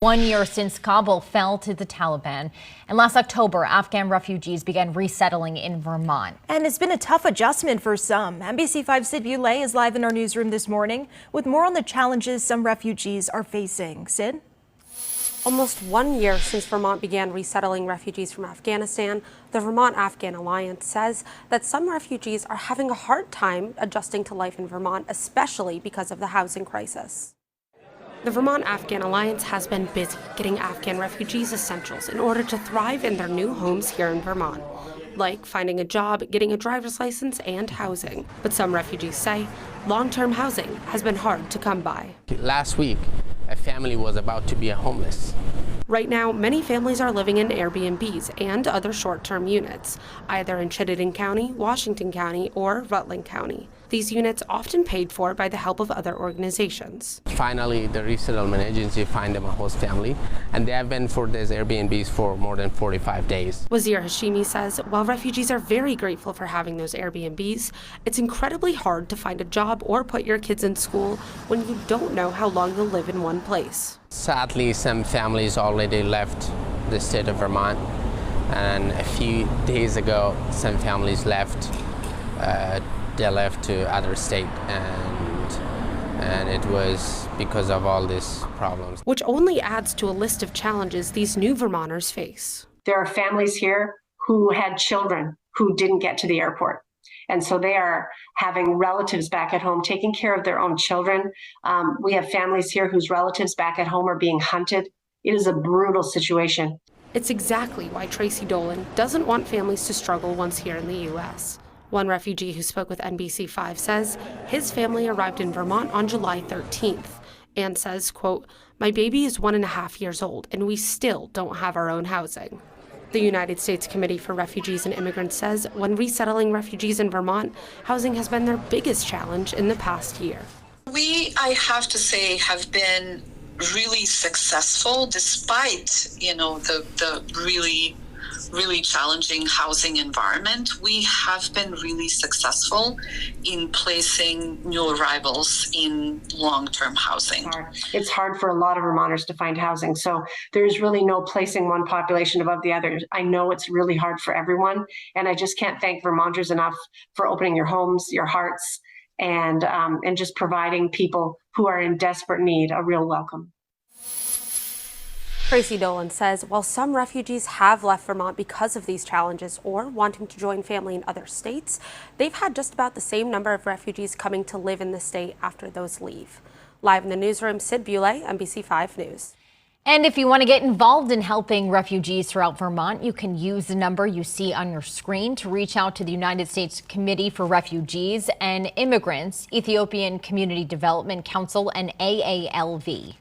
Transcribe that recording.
1 year since Kabul fell to the Taliban, and last October, Afghan refugees began resettling in Vermont. And it's been a tough adjustment for some. NBC5's Sid Bulay is live in our newsroom this morning with more on the challenges some refugees are facing. Sid? Almost 1 year since Vermont began resettling refugees from Afghanistan, the Vermont Afghan Alliance says that some refugees are having a hard time adjusting to life in Vermont, especially because of the housing crisis. The Vermont Afghan Alliance has been busy getting Afghan refugees essentials in order to thrive in their new homes here in Vermont, like finding a job, getting a driver's license, and housing. But some refugees say long-term housing has been hard to come by. Last week, a family was about to be homeless. Right now, many families are living in Airbnbs and other short-term units, either in Chittenden County, Washington County, or Rutland County. These units often paid for by the help of other organizations. Finally, the resettlement agency find them a host family, and they have been for these Airbnbs for more than 45 days. Wazir Hashimi says while refugees are very grateful for having those Airbnbs, it's incredibly hard to find a job or put your kids in school when you don't know how long you'll live in one place. Sadly, some families already left the state of Vermont, and a few days ago, some families left. They left to other state, and it was because of all these problems. Which only adds to a list of challenges these new Vermonters face. There are families here who had children who didn't get to the airport. And so they are having relatives back at home taking care of their own children. We have families here whose relatives back at home are being hunted. It is a brutal situation. It's exactly why Tracy Dolan doesn't want families to struggle once here in the U.S. One refugee who spoke with NBC5 says his family arrived in Vermont on July 13th and says, quote, "My baby is 1.5 years old and we still don't have our own housing." The United States Committee for Refugees and Immigrants says when resettling refugees in Vermont, housing has been their biggest challenge in the past year. We, I have to say, have been really successful despite, the really challenging housing environment. We have been really successful in placing new arrivals in long-term housing. It's hard for a lot of Vermonters to find housing, so there's really no placing one population above the other. I know it's really hard for everyone, and I just can't thank Vermonters enough for opening your homes, your hearts, and just providing people who are in desperate need a real welcome. Tracy Dolan says while some refugees have left Vermont because of these challenges or wanting to join family in other states, they've had just about the same number of refugees coming to live in the state after those leave. Live in the newsroom, Sid Bulay, NBC5 News. And if you want to get involved in helping refugees throughout Vermont, you can use the number you see on your screen to reach out to the United States Committee for Refugees and Immigrants, Ethiopian Community Development Council, and AALV.